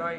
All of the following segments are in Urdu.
9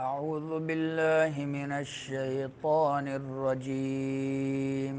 أعوذ بالله من الشيطان الرجيم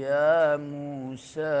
يا موسى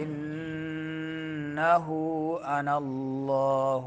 إنه أنا الله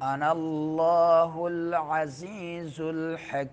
أنا الله العزيز الحكيم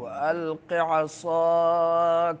وألق عصاك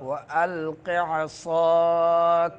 وألق عصاك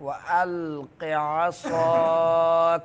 وألق عصاك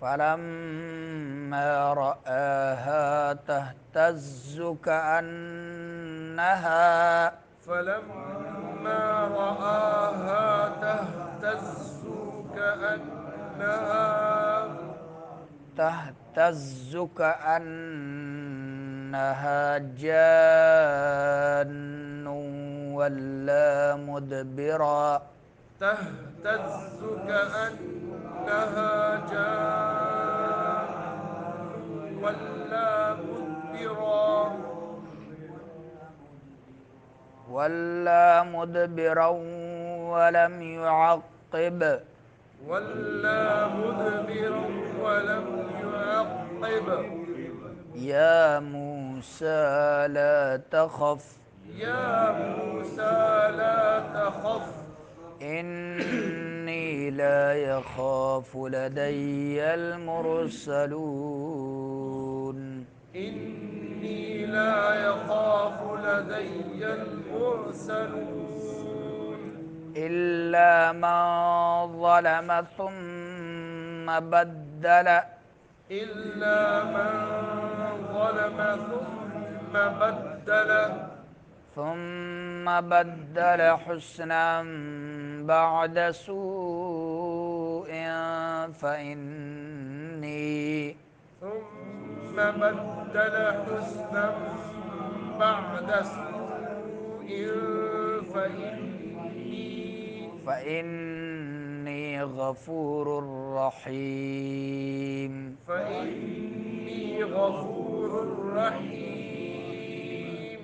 فلما رآها تهتز كأنها فلما رآها تهتز كأنها جان ولا مدبرا تهتز كأنها جان ولا مدبرا ولم يعقب ولا مدبرا ولم يعقب. يا موسى لا تخف يا موسى لا تخف إني لا يخاف لدي المرسلون إني لا يخاف لدي المرسلون. إلا من ظلم إلا من ظلم ثم بدل حسنا بعد سوء فإني ثم بدل حسنا بعد سوء فإني فإني غفور رحيم فإني غفور رحيم.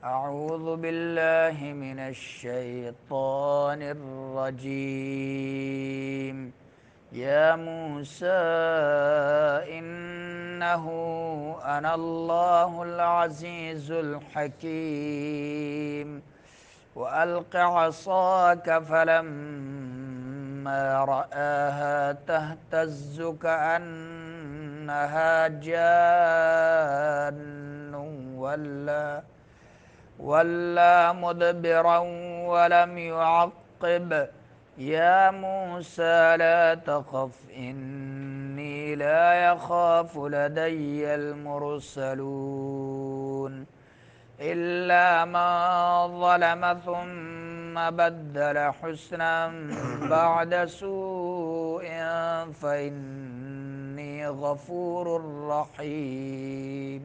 أعوذ بالله من الشيطان الرجيم يا موسى إنه أنا الله العزيز الحكيم وألق عصاك فلما رآها تهتز كأنها جان ولا مدبرا ولم يعقب يا موسى لا تخف إني لا يخاف لدي المرسلون إلا من ظلم ثم بدل حسنا بعد سوء فإني غفور رحيم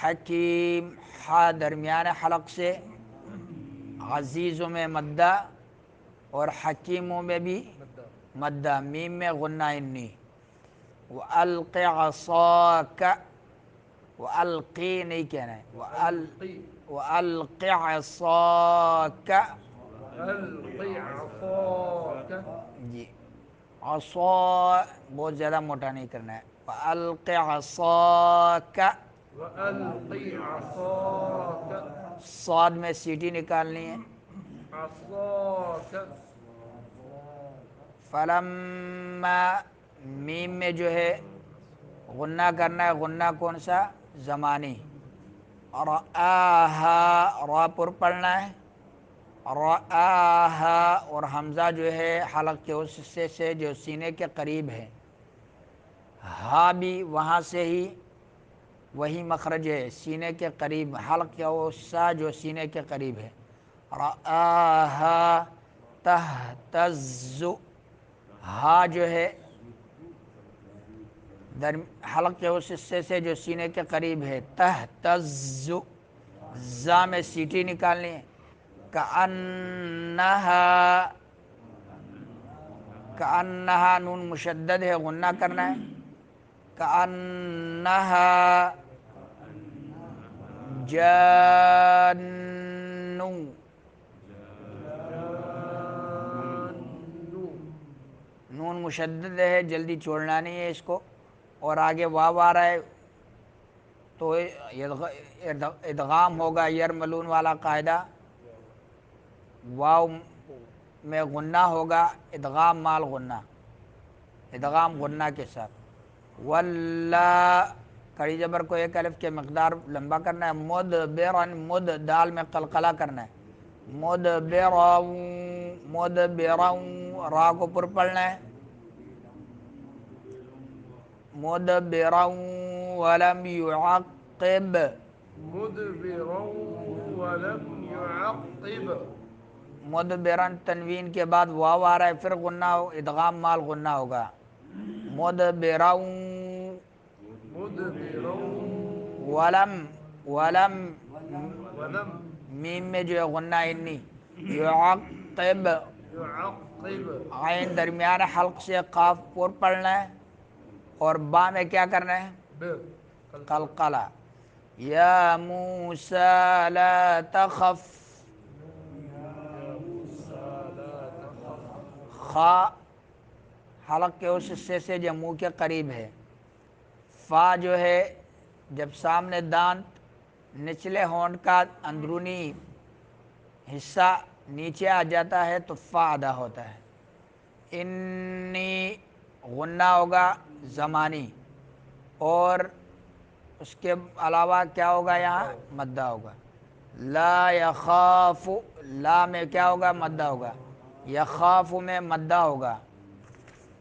حکیم ہا درمیان حلق سے، عزیزوں میں مدہ اور حکیموں میں بھی مدہ، میم میں غنہ انی۔ وَأَلْقِ عَصَاكَ، وَأَلْقِ نہیں کہنا ہے، وَأَلْقِ عَصَاكَ، ألق عصاك جی عصا بہت زیادہ موٹا نہیں کرنا ہے، وَأَلْقِ عَصَاكَ، وألق عصاك صاد میں سیٹی نکالنی ہے، عصاك فلما میم میں جو ہے غنہ کرنا ہے، غنہ کون سا؟ زمانی، رآہا را پر پڑھنا ہے، رآہا اور حمزہ جو ہے حلق کے اس حصے سے جو سینے کے قریب ہے، ہا بھی وہاں سے ہی وہی مخرج ہے، سینے کے قریب، حلق کا حصہ جو سینے کے قریب ہے، رآہا تہتز، ہا جو ہے حلق کے اس حصے سے جو سینے کے قریب ہے، تہتز، زا میں سیٹی نکالنی ہے، کأنہا نون مشدد ہے، غنہ کرنا ہے، کأنہا جان، نون مشدد ہے، جلدی چھوڑنا نہیں ہے اس کو، اور آگے واو آ رہا ہے تو ادغام ہوگا، یرملون والا قاعدہ، واو میں غنہ ہوگا، ادغام مال غنہ، ادغام غنہ کے ساتھ، ولا کڑی زبر کو ایک الف کے مقدار لمبا کرنا ہے، مدبرن، مد دال میں قلقلہ کرنا ہے، مدبرن را کو پر پڑھنا ہے، مدبرا ولم يعقب، مدبرا ولم يعقب مدبرن تنوین کے بعد واو آ رہا ہے، پھر غنہ ادغام مال غنہ ہوگا، مدبرا مدبرا ولم ولم ولم میم میں جو ہے غنہ انی، يعقب، يعقب عین درمیان حلق سے قاف پر پڑھنا ہے، اور با میں کیا کرنا ہے؟ قلقلہ، یا موسیٰ لا تخف، يا موسى لا تخف خا حلق کے اس حصے سے جو منہ کے قریب ہے، فا جو ہے جب سامنے دانت نچلے ہونٹ کا اندرونی حصہ نیچے آ جاتا ہے تو فا ادا ہوتا ہے، انی غنہ ہوگا زمانی، اور اس کے علاوہ کیا ہوگا؟ یہاں مدہ ہوگا، لا یخاف، لا میں کیا ہوگا؟ مدہ ہوگا، یخاف میں مدہ ہوگا،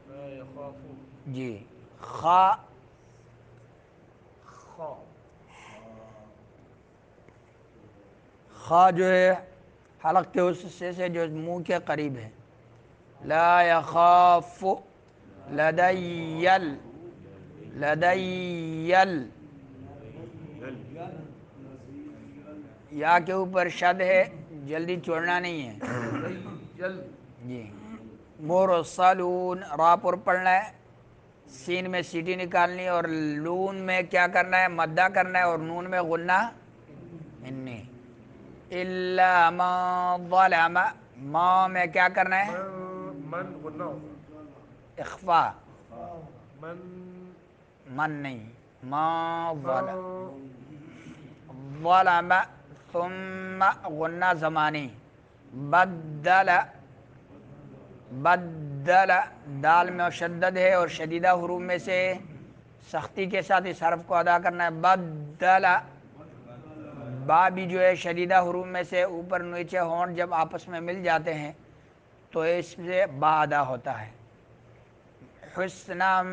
لا يخاف جی، خا خا خا جو ہے حلق کے اس حصے سے جو منہ کے قریب ہے، لا یخاف لدیل، لدیل، یا کے اوپر شد ہے، جلدی چھوڑنا نہیں ہے، لديل جی، مرسلون را پر پڑھنا ہے، سین میں سیٹی نکالنی ہے، اور لون میں کیا کرنا ہے؟ مدہ کرنا ہے، اور نون میں غنہ انی، الا من ظلم، ما میں کیا کرنا ہے؟ من غنہ ہوگا، اخفا، من من نہیں، ما ظلم، من ظلم ثم غنہ زمانی، بدل، بدل دال میں شدد ہے اور شدیدہ حروف میں سے سختی کے ساتھ اس حرف کو ادا کرنا ہے، بدل، با بھی جو ہے شدیدہ حروف میں سے اوپر نیچے ہونٹ جب آپس میں مل جاتے ہیں تو اس سے با ادا ہوتا ہے، حسنم،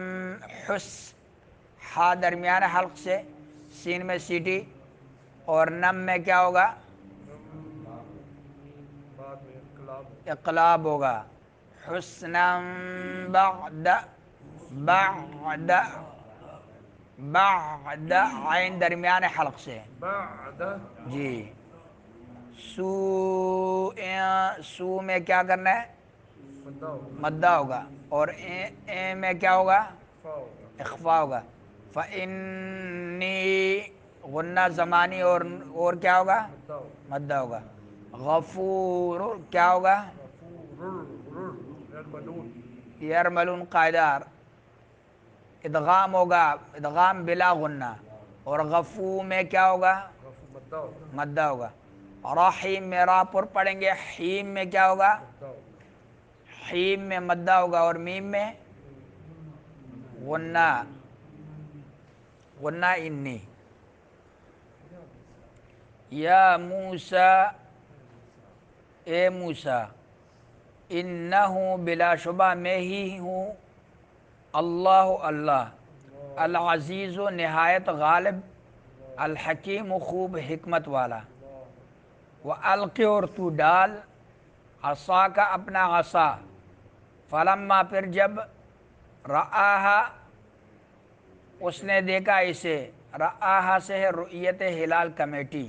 حس ہا درمیان حلق سے، سین میں سیٹی، اور نم میں کیا ہوگا؟ بعد میں انقلاب اقلاب ہوگا، حسنم بعد، بعد بعد عین درمیان حلق سے ہے بعد جی. سو سو میں کیا کرنا ہے؟ مدہ ہوگا مدہ ہوگا. اور اے میں کیا ہوگا؟ فا ہوگا اخفا ہوگا. فَإِنِّي غنہ زمانی اور کیا ہوگا؟ مدہ ہوگا مدہ ہوگا. غفور کیا ہوگا؟ غفور یرملون یرملون قاعدہ ادغام ہوگا، ادغام بلا غنہ. اور غفو میں کیا ہوگا؟ مدہ ہوگا مدہ ہوگا. رحیم میں را پر پڑھیں گے. حیم میں کیا ہوگا؟ مدہ ہوگا حیم میں مدہ ہوگا. اور میم میں غنہ. غنہ انی. یا موسیٰ اے موسیٰ انہو بلا شبہ میں ہی ہوں اللہ العزیز و نہایت غالب الحکیم و خوب حکمت والا. وَأَلْقِ اور تو ڈال عصا کا اپنا عصا. فلما پھر جب رآہا اس نے دیکھا اسے. رآہا سے ہے رؤیت ہلال کمیٹی.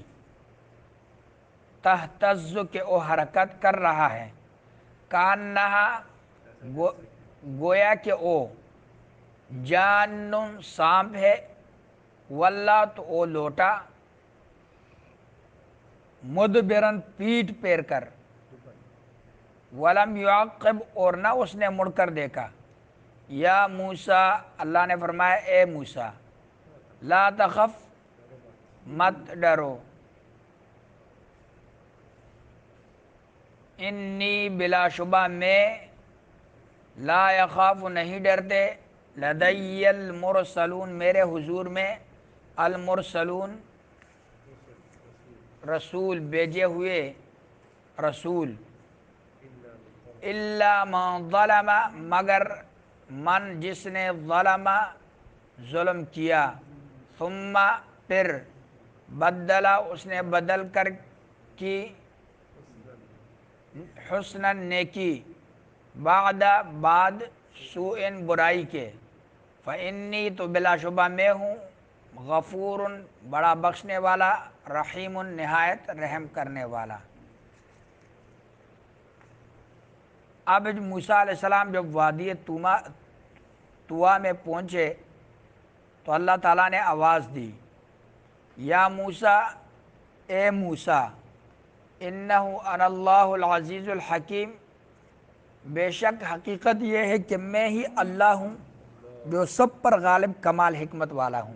تہتز کہ وہ حرکت کر رہا ہے. کانہا گویا کہ او جان سانپ ہے. واللہ تو او لوٹا. مدبرن پیٹ پیر کر. ولم یعقب اور نہ اس نے مڑ کر دیکھا. یا موسیٰ اللہ نے فرمایا اے موسیٰ لا تخف مت ڈرو. انی بلا شبہ میں لا یخاف نہیں ڈرتے. لدی المرسلون میرے حضور میں المرسلون رسول بھیجے ہوئے رسول. الا من ظلم مگر من جس نے ظلم ظلم کیا. ثم پھر بدلا اس نے بدل کر کی حسنا نیکی بعد سوء برائی کے. فإنی تو بلا شبہ میں ہوں غفور بڑا بخشنے والا رحیم نہایت رحم کرنے والا. اب موسیٰ علیہ السلام جب وادی طویٰ میں پہنچے تو اللہ تعالیٰ نے آواز دی یا موسیٰ اے موسیٰ انہ انا اللہ العزیز الحکیم بے شک حقیقت یہ ہے کہ میں ہی اللہ ہوں جو سب پر غالب کمال حکمت والا ہوں.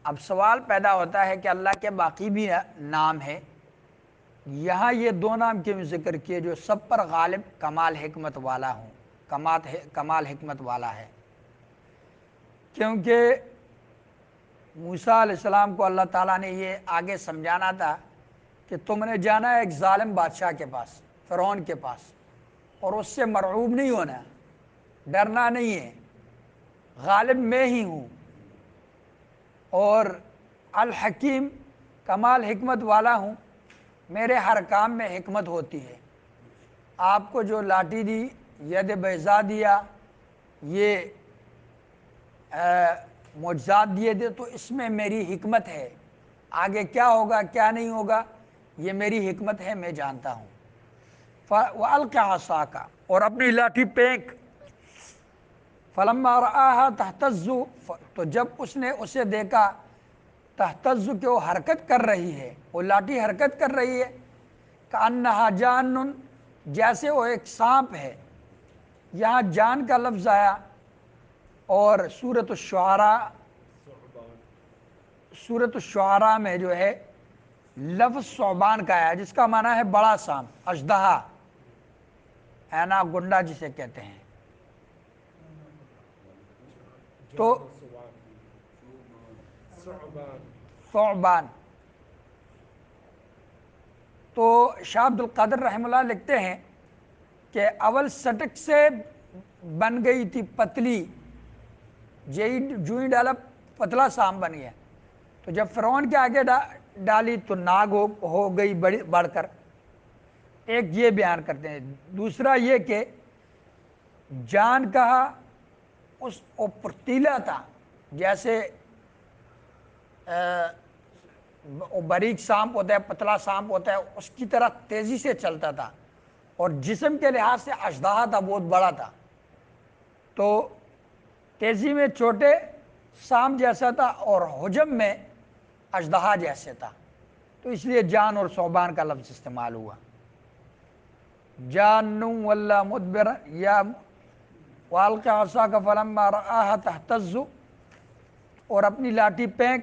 اب سوال پیدا ہوتا ہے کہ اللہ کے باقی بھی نام ہیں. یہاں یہ دو نام کیوں ذکر کیے جو سب پر غالب کمال حکمت والا ہوں. کمال حکمت والا ہے کیونکہ موسیٰ علیہ السلام کو اللہ تعالیٰ نے یہ آگے سمجھانا تھا کہ تم نے جانا ہے ایک ظالم بادشاہ کے پاس فرعون کے پاس اور اس سے مرعوب نہیں ہونا ڈرنا نہیں ہے. غالب میں ہی ہوں اور الحکیم کمال حکمت والا ہوں. میرے ہر کام میں حکمت ہوتی ہے. آپ کو جو لاٹھی دی ید بیضا دیا یہ معجزات دیے تھے تو اس میں میری حکمت ہے. آگے کیا ہوگا کیا نہیں ہوگا یہ میری حکمت ہے میں جانتا ہوں. وَأَلْقِ عَصَاكَ اور اپنی لاٹھی پھینک. فَلَمَّا رَآهَا تَهْتَزُّ تو جب اس نے اسے دیکھا تہتز کہ وہ حرکت کر رہی ہے وہ لاٹھی حرکت کر رہی ہے. کأنہا جان جیسے وہ ایک سانپ ہے. یہاں جان کا لفظ آیا اور سورۃ الشعراء میں جو ہے لفظ ثعبان کا آیا جس کا معنی ہے بڑا سانپ اژدہا اینا گنڈا جسے کہتے ہیں. تو ثعبان تو شاہ عبد القادر رحمہ اللہ لکھتے ہیں کہ اول سٹک سے بن گئی تھی پتلی جو ہی ڈالا پتلا سام بن گیا. تو جب فرعون کے آگے ڈالی تو ناگ ہو گئی بڑھ کر. ایک یہ بیان کرتے ہیں. دوسرا یہ کہ جان کہا اس پرتیلا تھا جیسے باریک سانپ ہوتا ہے، پتلا سانپ ہوتا ہے، اس کی طرح تیزی سے چلتا تھا، اور جسم کے لحاظ سے اژدہا تھا، بہت بڑا تھا، تو تیزی میں چھوٹے سانپ جیسا تھا اور حجم میں اژدہا جیسے تھا، تو اس لیے جان اور ثعبان کا لفظ استعمال ہوا۔ جان ولا مدبر یا والق عصاک فلما رآها تہتز، اور اپنی لاٹھی پھینک،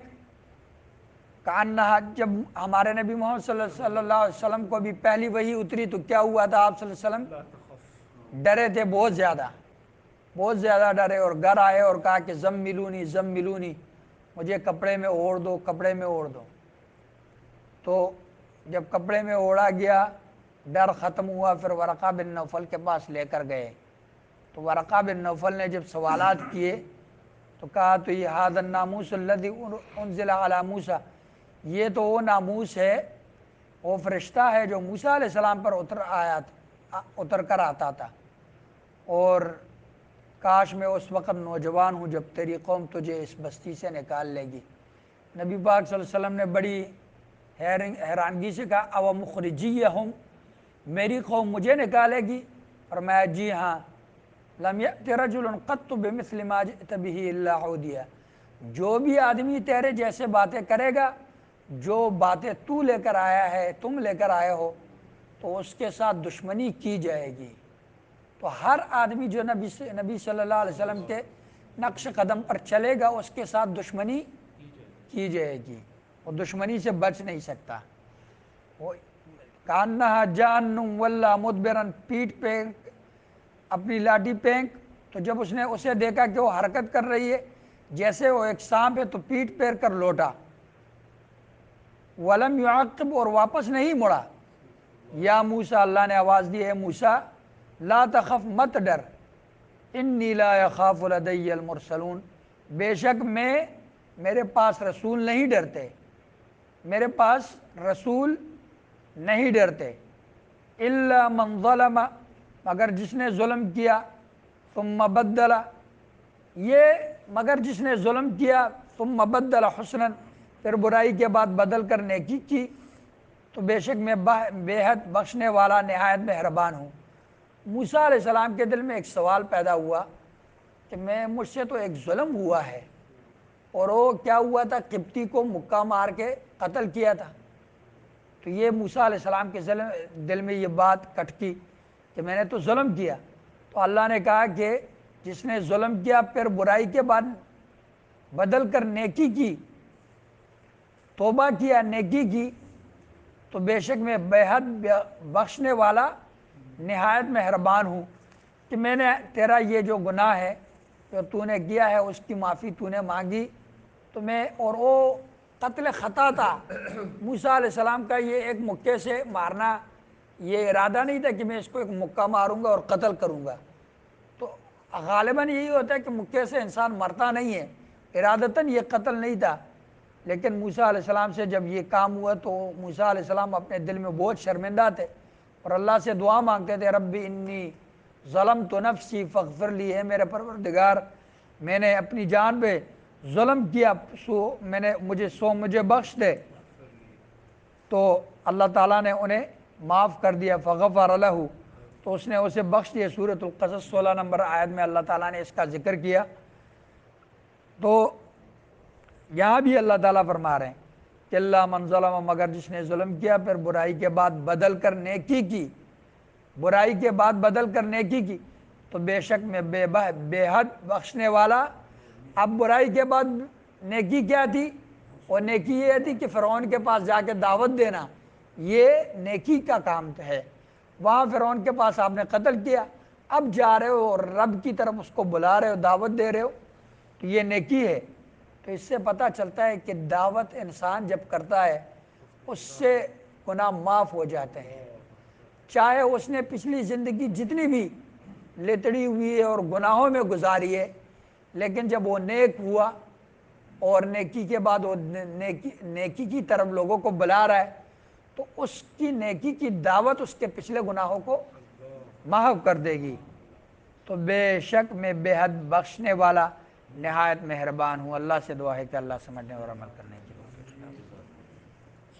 کانہا، جب ہمارے نبی محمد صلی اللہ علیہ وسلم کو بھی پہلی وحی اتری تو کیا ہوا تھا؟ آپ صلی اللہ علیہ لا وسلم تخف ڈرے تھے، بہت زیادہ ڈرے، اور گھر آئے اور کہا کہ زملونی، مجھے کپڑے میں اوڑھ دو، تو جب کپڑے میں اوڑھا گیا، ڈر ختم ہوا، پھر ورقہ بن نوفل کے پاس لے کر گئے، تو ورقہ بن نوفل نے جب سوالات کیے تو کہا تو یہ ھذا الناموس الذی انزل علی موسیٰ، یہ تو وہ ناموس ہے، وہ فرشتہ ہے جو موسیٰ علیہ السلام پر اتر کر آتا تھا، اور کاش میں اس وقت نوجوان ہوں جب تیری قوم تجھے اس بستی سے نکال لے گی۔ نبی پاک صلی اللہ علیہ وسلم نے بڑی حیرانگی سے کہا او مخرجیہم، میری قوم مجھے نکالے گی؟ فرمایا جی ہاں، لم یأت رجل قط بمثل ما جئت به الا عودیہ، جو بھی آدمی تیرے جیسے باتیں کرے گا، جو باتیں تو لے کر آیا ہے، تم لے کر آئے ہو، تو اس کے ساتھ دشمنی کی جائے گی۔ تو ہر آدمی جو نبی صلی اللہ علیہ وسلم کے نقش قدم پر چلے گا، اس کے ساتھ دشمنی کی جائے گی، وہ دشمنی سے بچ نہیں سکتا۔ وہ کانہا جان ولا مدبرن، پیٹھ پہ اپنی لاٹھی پھینک، تو جب اس نے اسے دیکھا کہ وہ حرکت کر رہی ہے جیسے وہ ایک سانپ ہے، تو پیٹھ پھیر کر لوٹا، ولم یعقب، اور واپس نہیں مڑا۔ یا موسیٰ، اللہ نے آواز دی ہے موسیٰ، لا تخف، مت ڈر، انی لا یخاف لدی المرسلون، بے شک میرے پاس رسول نہیں ڈرتے، میرے پاس رسول نہیں ڈرتے، الا من ظلم، مگر جس نے ظلم کیا، ثم بدل، مگر جس نے ظلم کیا، ثم بدل حسنا، پھر برائی کے بعد بدل کر نیکی کی، تو بے شک میں بے حد بخشنے والا، نہایت مہربان ہوں۔ موسیٰ علیہ السلام کے دل میں ایک سوال پیدا ہوا کہ مجھ سے تو ایک ظلم ہوا ہے، اور وہ کیا ہوا تھا؟ قبطی کو مکہ مار کے قتل کیا تھا، تو یہ موسیٰ علیہ السلام کے دل میں یہ بات کٹکی کہ میں نے تو ظلم کیا۔ تو اللہ نے کہا کہ جس نے ظلم کیا پھر برائی کے بعد بدل کر نیکی کی، توبہ کیا، نیکی کی، تو بے شک میں بے حد بخشنے والا، نہایت مہربان ہوں، کہ میں نے تیرا یہ جو گناہ ہے جو تو نے کیا ہے اس کی معافی تو نے مانگی، تو میں، اور وہ قتل خطا تھا موسیٰ علیہ السلام کا، یہ ایک مکے سے مارنا، یہ ارادہ نہیں تھا کہ میں اس کو ایک مکہ ماروں گا اور قتل کروں گا، تو غالباً یہی ہوتا ہے کہ مکے سے انسان مرتا نہیں ہے، ارادتاً یہ قتل نہیں تھا، لیکن موسیٰ علیہ السلام سے جب یہ کام ہوا تو موسیٰ علیہ السلام اپنے دل میں بہت شرمندہ تھے، اور اللہ سے دعا مانگتے تھے رب انی ظلمت نفسی فاغفر لی، ہے میرے پروردگار، میں نے اپنی جان پہ ظلم کیا، مجھے بخش دے، تو اللہ تعالیٰ نے انہیں معاف کر دیا، فغفر لہ، تو اس نے اسے بخش دیا۔ سورۃ القصص 16 نمبر آیت میں اللہ تعالیٰ نے اس کا ذکر کیا۔ تو یہاں بھی اللہ تعالیٰ فرما رہے ہیں کہ اللہ من ظلم، مگر جس نے ظلم کیا پھر برائی کے بعد بدل کر نیکی کی، برائی کے بعد بدل کر نیکی کی، تو بے شک میں بے حد بخشنے والا۔ اب برائی کے بعد نیکی کیا تھی؟ اور نیکی یہ تھی کہ فرعون کے پاس جا کے دعوت دینا، یہ نیکی کا کام ہے۔ وہاں فرعون کے پاس آپ نے قتل کیا، اب جا رہے ہو اور رب کی طرف اس کو بلا رہے ہو، دعوت دے رہے ہو، تو یہ نیکی ہے۔ تو اس سے پتہ چلتا ہے کہ دعوت انسان جب کرتا ہے اس سے گناہ معاف ہو جاتے ہیں، چاہے اس نے پچھلی زندگی جتنی بھی لتڑی ہوئی ہے اور گناہوں میں گزاری ہے، لیکن جب وہ نیک ہوا اور نیکی کے بعد وہ نیکی کی طرف لوگوں کو بلا رہا ہے، تو اس کی نیکی کی دعوت اس کے پچھلے گناہوں کو محو کر دے گی۔ تو بے شک میں بے حد بخشنے والا، نہایت مہربان ہوں۔ اللہ سے دعا ہے کہ اللہ سمجھنے اور عمل کرنے